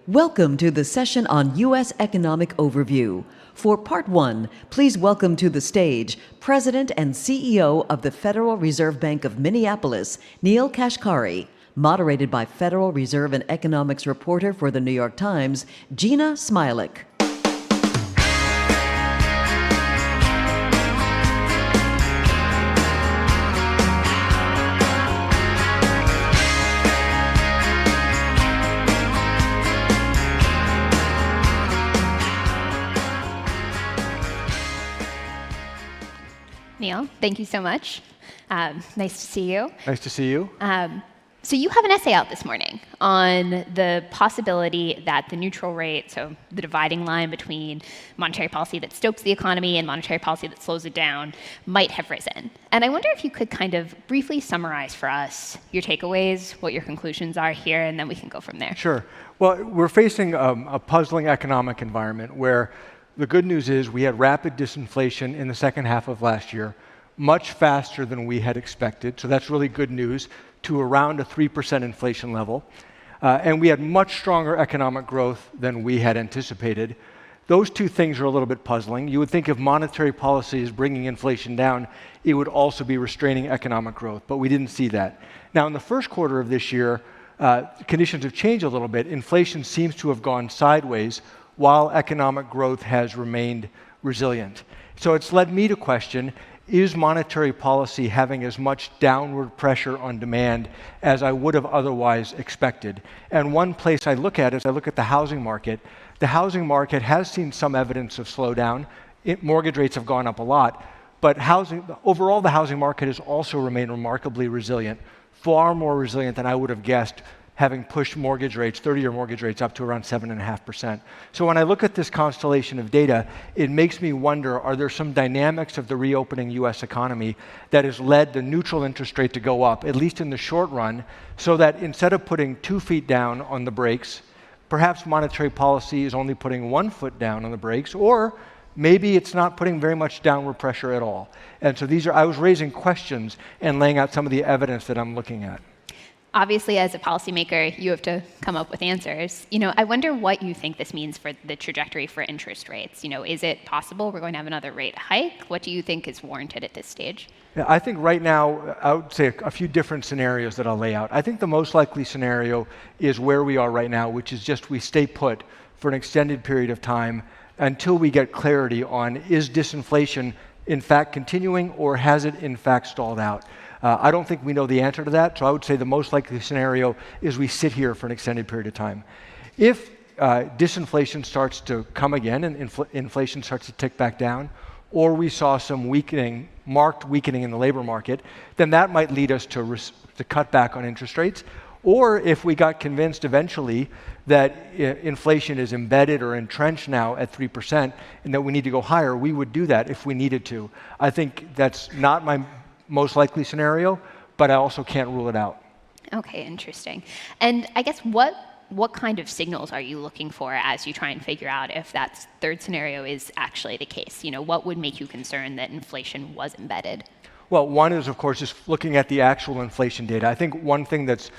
Welcome to the session on U.S. Economic Overview. For Part 1, please welcome to the stage President and CEO of the Federal Reserve Bank of Minneapolis, Neel Kashkari, moderated by Federal Reserve and Economics reporter for the New York Times, Gina Smialek. Neel, thank you so much. Nice to see you. Nice to see you. So you have an essay out this morning on the possibility that the neutral rate, so the dividing line between monetary policy that stokes the economy and monetary policy that slows it down, might have risen. And I wonder if you could kind of briefly summarize for us your takeaways, what your conclusions are here, and then we can go from there. Sure. Well, we're facing a puzzling economic environment where the good news is we had rapid disinflation in the second half of last year, much faster than we had expected. So that's really good news, to around a 3% inflation level. And we had much stronger economic growth than we had anticipated. Those two things are a little bit puzzling. You would think if monetary policy is bringing inflation down, it would also be restraining economic growth, but we didn't see that. Now, in the first quarter of this year, conditions have changed a little bit. Inflation seems to have gone sideways, while economic growth has remained resilient. So it's led me to question, is monetary policy having as much downward pressure on demand as I would have otherwise expected? And one place I look at is I look at the housing market. The housing market has seen some evidence of slowdown. Mortgage rates have gone up a lot, but overall the housing market has also remained remarkably resilient, far more resilient than I would have guessed, having pushed mortgage rates, 30-year mortgage rates, up to around 7.5%. So when I look at this constellation of data, it makes me wonder, are there some dynamics of the reopening U.S. economy that has led the neutral interest rate to go up, at least in the short run, so that instead of putting 2 feet down on the brakes, perhaps monetary policy is only putting 1 foot down on the brakes, or maybe it's not putting very much downward pressure at all. And so I was raising questions and laying out some of the evidence that I'm looking at. Obviously, as a policymaker, you have to come up with answers. I wonder what you think this means for the trajectory for interest rates. Is it possible we're going to have another rate hike? What do you think is warranted at this stage? Yeah, I think right now, I would say a few different scenarios that I'll lay out. I think the most likely scenario is where we are right now, which is just we stay put for an extended period of time until we get clarity on, is disinflation in fact continuing, or has it in fact stalled out? I don't think we know the answer to that, so I would say the most likely scenario is we sit here for an extended period of time. If disinflation starts to come again and inflation starts to tick back down, or we saw some marked weakening in the labor market, then that might lead us to cut back on interest rates. Or if we got convinced eventually that inflation is embedded or entrenched now at 3% and that we need to go higher, we would do that if we needed to. I think that's not my most likely scenario, but I also can't rule it out. Okay, interesting. And I guess what kind of signals are you looking for as you try and figure out if that third scenario is actually the case? What would make you concerned that inflation was embedded? Well, one is, of course, just looking at the actual inflation data. I think one thing that's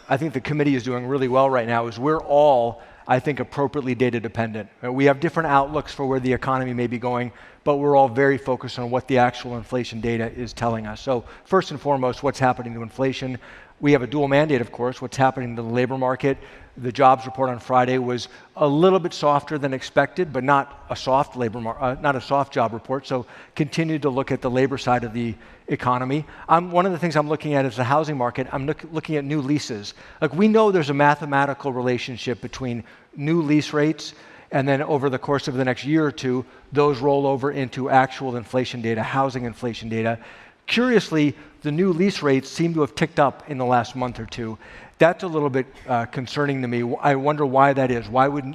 I think the committee is doing really well right now is we're all, I think, appropriately data dependent. We have different outlooks for where the economy may be going, but we're all very focused on what the actual inflation data is telling us. So first and foremost, what's happening to inflation? We have a dual mandate, of course, what's happening to the labor market. The jobs report on Friday was a little bit softer than expected, but not a soft not a soft job report. So continue to look at the labor side of the economy. One of the things I'm looking at is the housing market. I'm looking at new leases. We know there's a mathematical relationship between new lease rates and then over the course of the next year or two, those roll over into actual inflation data, housing inflation data. Curiously, the new lease rates seem to have ticked up in the last month or two. That's a little bit concerning to me. I wonder why that is.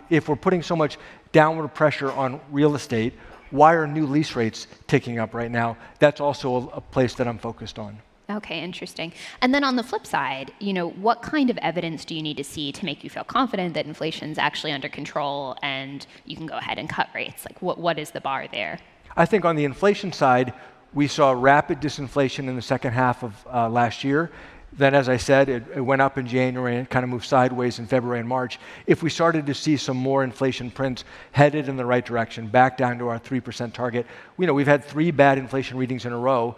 If we're putting so much downward pressure on real estate, why are new lease rates ticking up right now? That's also a place that I'm focused on. Okay, interesting. And then on the flip side, what kind of evidence do you need to see to make you feel confident that inflation's actually under control and you can go ahead and cut rates? What is the bar there? I think on the inflation side, we saw rapid disinflation in the second half of last year. Then, as I said, it went up in January and it kind of moved sideways in February and March. If we started to see some more inflation prints headed in the right direction, back down to our 3% target, we've had 3 bad inflation readings in a row.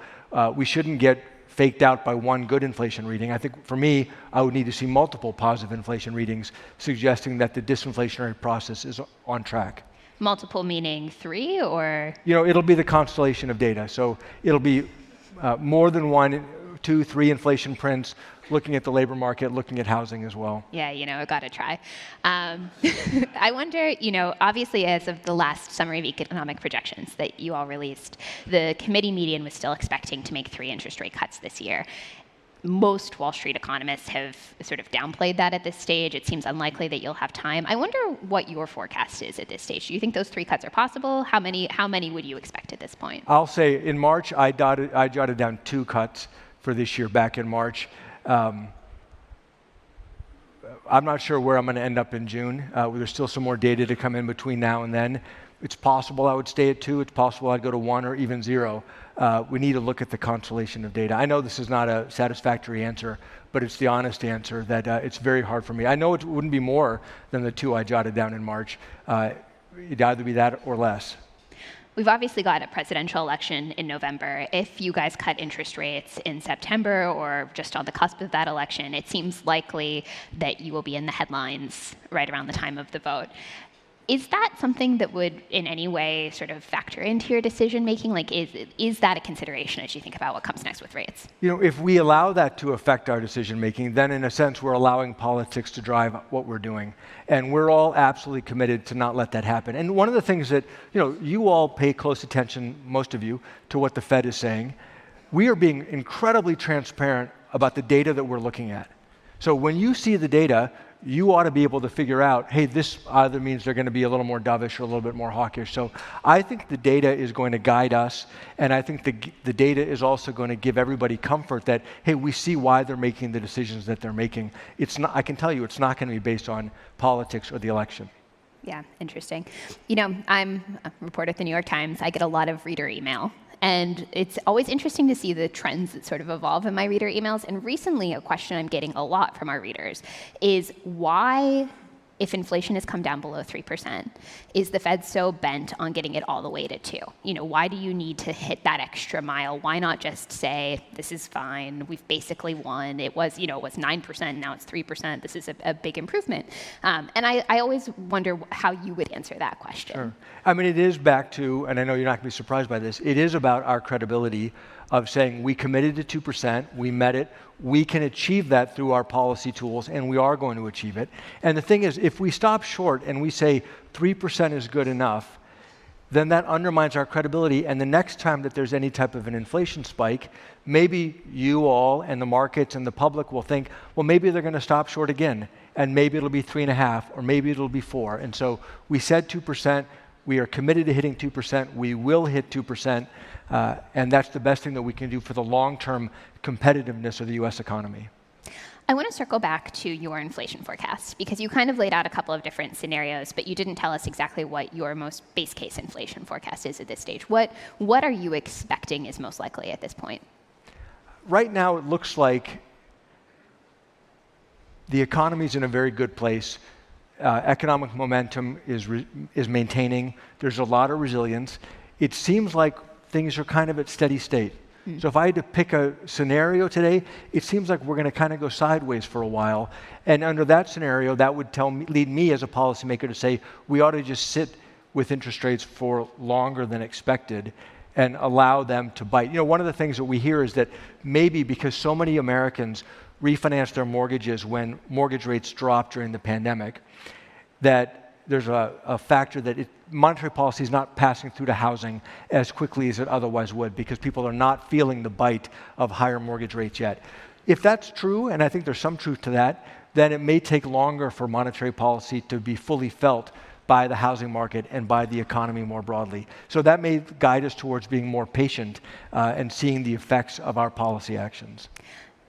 We shouldn't get faked out by one good inflation reading. I think for me, I would need to see multiple positive inflation readings suggesting that the disinflationary process is on track. Multiple meaning 3 or? It'll be the constellation of data. So it'll be more than 1, 2, 3 inflation prints, looking at the labor market, looking at housing as well. Yeah, I got to try. I wonder, obviously as of the last summary of economic projections that you all released, the committee median was still expecting to make 3 interest rate cuts this year. Most Wall Street economists have sort of downplayed that at this stage. It seems unlikely that you'll have time. I wonder what your forecast is at this stage. Do you think those 3 cuts are possible? How many would you expect at this point? I'll say in March, I jotted down 2 cuts for this year back in March. I'm not sure where I'm going to end up in June. There's still some more data to come in between now and then. It's possible I would stay at 2. It's possible I'd go to 1 or even 0. We need to look at the constellation of data. I know this is not a satisfactory answer, but it's the honest answer that it's very hard for me. I know it wouldn't be more than the 2 I jotted down in March. It'd either be that or less. We've obviously got a presidential election in November. If you guys cut interest rates in September or just on the cusp of that election, it seems likely that you will be in the headlines right around the time of the vote. Is that something that would in any way sort of factor into your decision making? Like, is that a consideration as you think about what comes next with rates? If we allow that to affect our decision making, then in a sense we're allowing politics to drive what we're doing. And we're all absolutely committed to not let that happen. And one of the things that, you all pay close attention, most of you, to what the Fed is saying. We are being incredibly transparent about the data that we're looking at. So when you see the data, you ought to be able to figure out, hey, this either means they're going to be a little more dovish or a little bit more hawkish. So I think the data is going to guide us, and I think the data is also going to give everybody comfort that, hey, we see why they're making the decisions that they're making. I can tell you it's not going to be based on politics or the election. Yeah, interesting. I'm a reporter at the New York Times. I get a lot of reader email. And it's always interesting to see the trends that sort of evolve in my reader emails. And recently, a question I'm getting a lot from our readers is why, if inflation has come down below 3%, is the Fed so bent on getting it all the way to 2? Why do you need to hit that extra mile? Why not just say, this is fine, we've basically won. It was 9%, now it's 3%. This is a big improvement. And I always wonder how you would answer that question. Sure. I mean, it is back to, and I know you're not going to be surprised by this, it is about our credibility of saying we committed to 2%, we met it, we can achieve that through our policy tools, and we are going to achieve it. And the thing is, if we stop short and we say 3% is good enough, then that undermines our credibility. And the next time that there's any type of an inflation spike, maybe you all and the markets and the public will think, well, maybe they're going to stop short again, and maybe it'll be 3.5, or maybe it'll be 4. And so we said 2%. We are committed to hitting 2%. We will hit 2%. And that's the best thing that we can do for the long-term competitiveness of the U.S. economy. I want to circle back to your inflation forecast, because you kind of laid out a couple of different scenarios, but you didn't tell us exactly what your most base case inflation forecast is at this stage. What are you expecting is most likely at this point? Right now, it looks like the economy's in a very good place. Economic momentum is maintaining. There's a lot of resilience. It seems like things are kind of at steady state. So if I had to pick a scenario today, it seems like we're going to kind of go sideways for a while. And under that scenario, that would lead me as a policymaker to say we ought to just sit with interest rates for longer than expected and allow them to bite. One of the things that we hear is that maybe because so many Americans refinanced their mortgages when mortgage rates dropped during the pandemic, that there's a factor that monetary policy is not passing through to housing as quickly as it otherwise would, because people are not feeling the bite of higher mortgage rates yet. If that's true, and I think there's some truth to that, then it may take longer for monetary policy to be fully felt by the housing market and by the economy more broadly. So that may guide us towards being more patient and seeing the effects of our policy actions.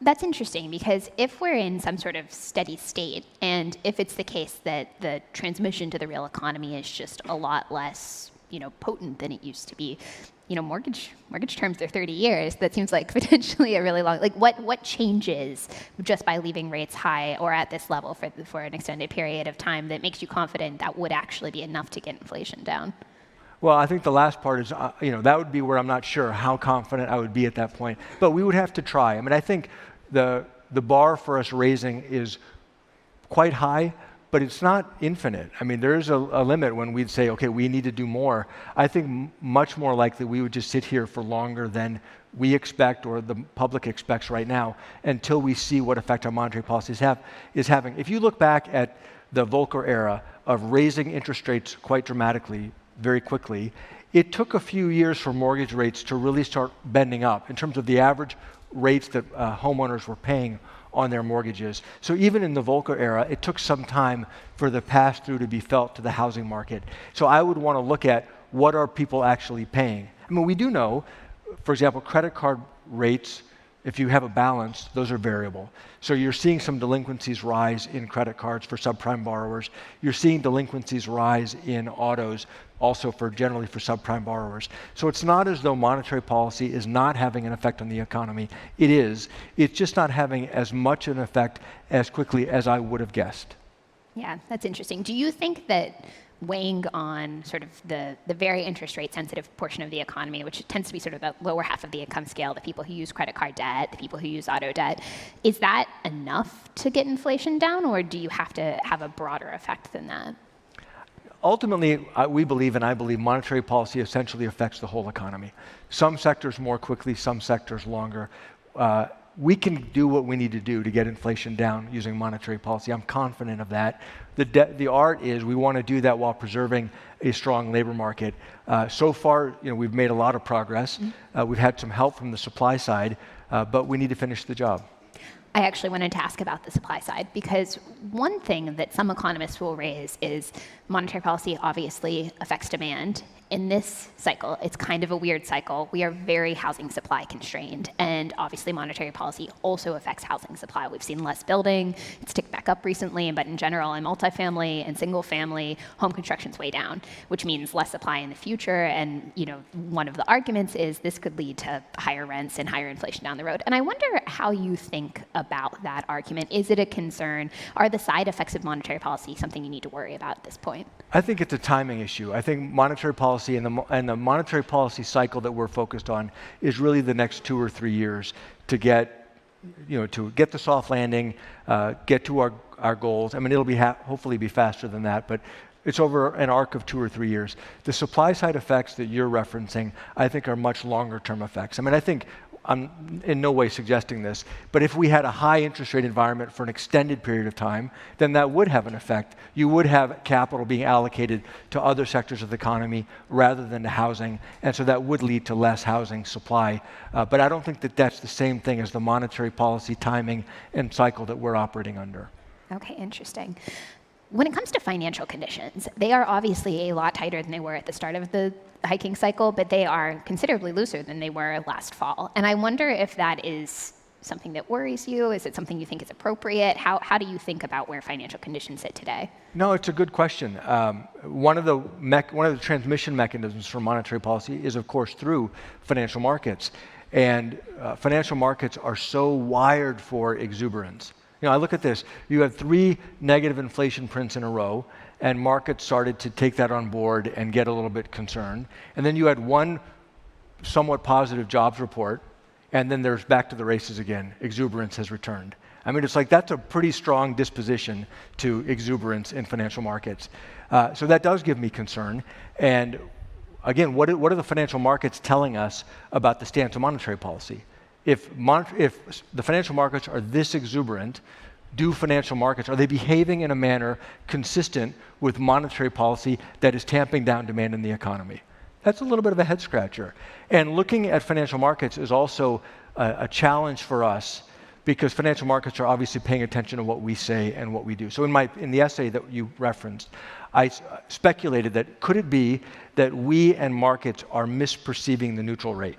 That's interesting, because if we're in some sort of steady state, and if it's the case that the transmission to the real economy is just a lot less potent than it used to be. Mortgage terms are 30 years. That seems like potentially a really long. Like, what changes just by leaving rates high or at this level for an extended period of time that makes you confident that would actually be enough to get inflation down? Well, I think the last part is, that would be where I'm not sure how confident I would be at that point. But we would have to try. I mean, I think the bar for us raising is quite high, but it's not infinite. I mean, there is a limit when we'd say, okay, we need to do more. I think much more likely we would just sit here for longer than we expect or the public expects right now until we see what effect our monetary policy is having. If you look back at the Volcker era of raising interest rates quite dramatically, very quickly, it took a few years for mortgage rates to really start bending up in terms of the average rates that homeowners were paying on their mortgages. So even in the Volcker era, it took some time for the pass-through to be felt to the housing market. So I would want to look at what are people actually paying. I mean, we do know, for example, credit card rates, if you have a balance, those are variable. So you're seeing some delinquencies rise in credit cards for subprime borrowers. You're seeing delinquencies rise in autos, also generally for subprime borrowers. So it's not as though monetary policy is not having an effect on the economy. It is. It's just not having as much an effect as quickly as I would have guessed. Yeah, that's interesting. Do you think that weighing on sort of the very interest rate sensitive portion of the economy, which tends to be sort of the lower half of the income scale, the people who use credit card debt, the people who use auto debt, is that enough to get inflation down, or do you have to have a broader effect than that? Ultimately, we believe, and I believe, monetary policy essentially affects the whole economy. Some sectors more quickly, some sectors longer. We can do what we need to do to get inflation down using monetary policy. I'm confident of that. The art is we want to do that while preserving a strong labor market. So far, we've made a lot of progress. We've had some help from the supply side, but we need to finish the job. I actually wanted to ask about the supply side, because one thing that some economists will raise is monetary policy obviously affects demand. In this cycle, it's kind of a weird cycle. We are very housing supply constrained, and obviously monetary policy also affects housing supply. We've seen less building. It's ticked back up recently, but in general, in multifamily and single family, home construction's way down, which means less supply in the future. And one of the arguments is this could lead to higher rents and higher inflation down the road. And I wonder how you think about that argument. Is it a concern? Are the side effects of monetary policy something you need to worry about at this point? I think it's a timing issue. I think monetary policy and the monetary policy cycle that we're focused on is really the next 2 or 3 years to get the soft landing, get to our goals. I mean, it'll be hopefully be faster than that, but it's over an arc of 2 or 3 years. The supply side effects that you're referencing, I think, are much longer term effects. I mean, I think I'm in no way suggesting this, but if we had a high interest rate environment for an extended period of time, then that would have an effect. You would have capital being allocated to other sectors of the economy rather than to housing, and so that would lead to less housing supply. But I don't think that that's the same thing as the monetary policy timing and cycle that we're operating under. Okay, interesting. When it comes to financial conditions, they are obviously a lot tighter than they were at the start of the hiking cycle, but they are considerably looser than they were last fall. And I wonder if that is something that worries you. Is it something you think is appropriate? How do you think about where financial conditions sit today? No, it's a good question. One of the transmission mechanisms for monetary policy is, of course, through financial markets. And financial markets are so wired for exuberance. I look at this. You had 3 negative inflation prints in a row, and markets started to take that on board and get a little bit concerned. And then you had one somewhat positive jobs report, and then there's back to the races again. Exuberance has returned. I mean, it's like that's a pretty strong disposition to exuberance in financial markets. So that does give me concern. And again, what are the financial markets telling us about the stance of monetary policy? If the financial markets are this exuberant, are they behaving in a manner consistent with monetary policy that is tamping down demand in the economy? That's a little bit of a head scratcher. And looking at financial markets is also a challenge for us because financial markets are obviously paying attention to what we say and what we do. So in the essay that you referenced, I speculated that could it be that we and markets are misperceiving the neutral rate?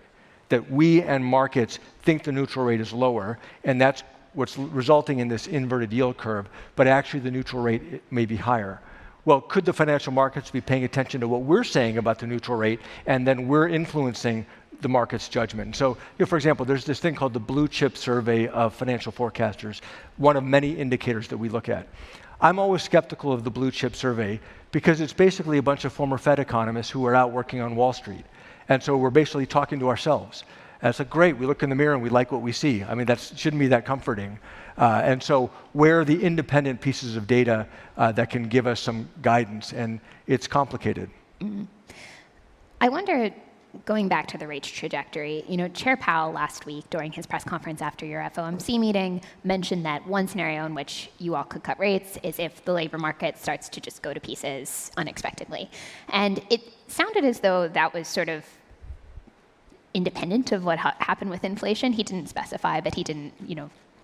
That we and markets think the neutral rate is lower, and that's what's resulting in this inverted yield curve, but actually the neutral rate may be higher. Well, could the financial markets be paying attention to what we're saying about the neutral rate, and then we're influencing the market's judgment? And so, for example, there's this thing called the Blue Chip Survey of Financial Forecasters, one of many indicators that we look at. I'm always skeptical of the Blue Chip Survey because it's basically a bunch of former Fed economists who are out working on Wall Street. And so we're basically talking to ourselves. And it's like, great, we look in the mirror and we like what we see. I mean, that shouldn't be that comforting. And so where are the independent pieces of data that can give us some guidance? And it's complicated. Mm-hmm. I wonder, going back to the rates trajectory, Chair Powell last week during his press conference after your FOMC meeting mentioned that one scenario in which you all could cut rates is if the labor market starts to just go to pieces unexpectedly. And it sounded as though that was sort of independent of what happened with inflation. He didn't specify, but he didn't,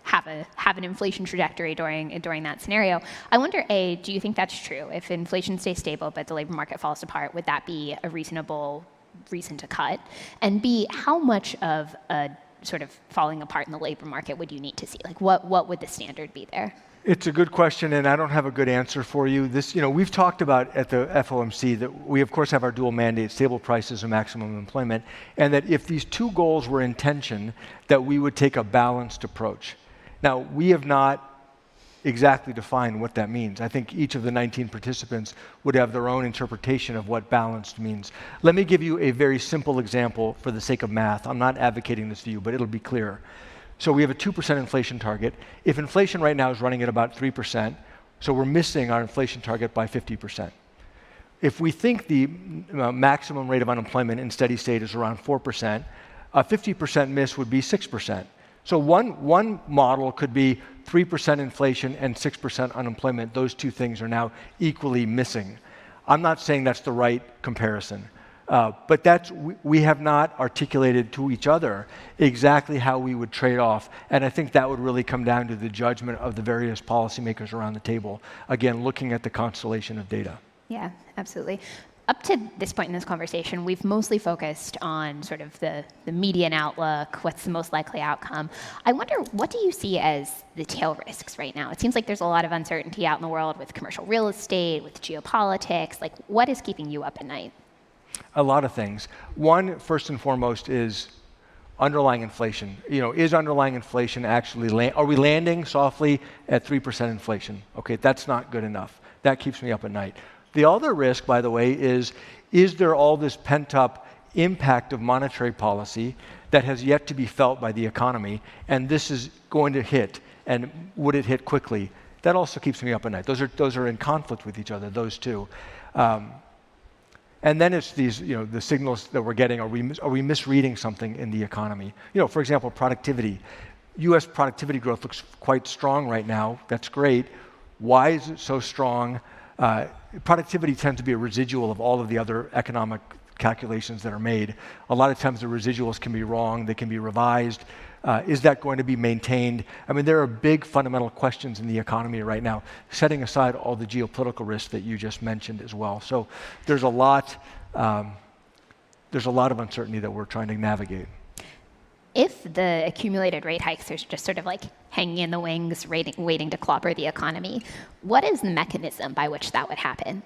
have an inflation trajectory during that scenario. I wonder, A, do you think that's true? If inflation stays stable but the labor market falls apart, would that be a reasonable reason to cut? And B, how much of a sort of falling apart in the labor market would you need to see? Like, what would the standard be there? It's a good question, and I don't have a good answer for you. This, we've talked about at the FOMC that we, of course, have our dual mandate, stable prices and maximum employment, and that if these two goals were in tension, that we would take a balanced approach. Now, we have not exactly defined what that means. I think each of the 19 participants would have their own interpretation of what balanced means. Let me give you a very simple example for the sake of math. I'm not advocating this view, but it'll be clear. So we have a 2% inflation target. If inflation right now is running at about 3%, so we're missing our inflation target by 50%. If we think the maximum rate of unemployment in steady state is around 4%, a 50% miss would be 6%. So one model could be 3% inflation and 6% unemployment. Those two things are now equally missing. I'm not saying that's the right comparison. But we have not articulated to each other exactly how we would trade off. And I think that would really come down to the judgment of the various policymakers around the table. Again, looking at the constellation of data. Yeah, absolutely. Up to this point in this conversation, we've mostly focused on sort of the median outlook, what's the most likely outcome. I wonder, what do you see as the tail risks right now? It seems like there's a lot of uncertainty out in the world with commercial real estate, with geopolitics. Like, what is keeping you up at night? A lot of things. One, first and foremost, is underlying inflation. Is underlying inflation actually, are we landing softly at 3% inflation? Okay, that's not good enough. That keeps me up at night. The other risk, by the way, is there all this pent-up impact of monetary policy that has yet to be felt by the economy, and this is going to hit, and would it hit quickly? That also keeps me up at night. Those are in conflict with each other, those two. And then it's these, the signals that we're getting. Are we misreading something in the economy? For example, productivity. U.S. productivity growth looks quite strong right now. That's great. Why is it so strong? Productivity tends to be a residual of all of the other economic calculations that are made. A lot of times the residuals can be wrong. They can be revised. Is that going to be maintained? I mean, there are big fundamental questions in the economy right now, setting aside all the geopolitical risks that you just mentioned as well. So there's a lot of uncertainty that we're trying to navigate. If the accumulated rate hikes are just sort of like hanging in the wings, waiting to clobber the economy, what is the mechanism by which that would happen?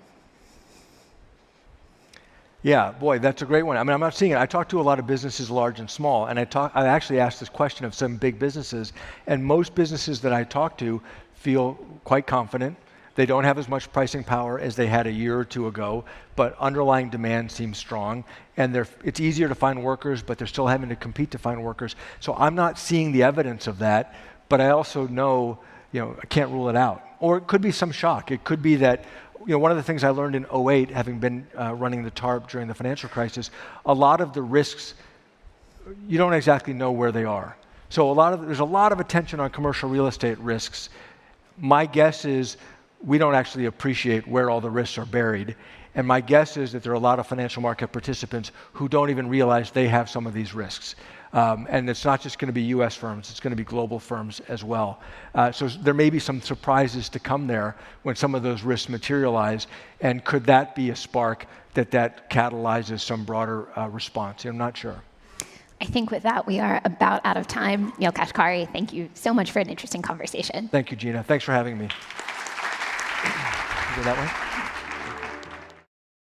Yeah, boy, that's a great one. I mean, I'm not seeing it. I talk to a lot of businesses, large and small, and I actually asked this question of some big businesses, and most businesses that I talk to feel quite confident. They don't have as much pricing power as they had a year or two ago, but underlying demand seems strong, and it's easier to find workers, but they're still having to compete to find workers. So I'm not seeing the evidence of that, but I also know, I can't rule it out. Or it could be some shock. It could be that, one of the things I learned in 2008, having been running the TARP during the financial crisis, a lot of the risks, you don't exactly know where they are. So there's a lot of attention on commercial real estate risks. My guess is we don't actually appreciate where all the risks are buried. And my guess is that there are a lot of financial market participants who don't even realize they have some of these risks. And it's not just going to be U.S. firms, it's going to be global firms as well. So there may be some surprises to come there when some of those risks materialize. And could that be a spark that catalyzes some broader response? I'm not sure. I think with that, we are about out of time. Neel Kashkari, thank you so much for an interesting conversation. Thank you, Gina. Thanks for having me. Go that way.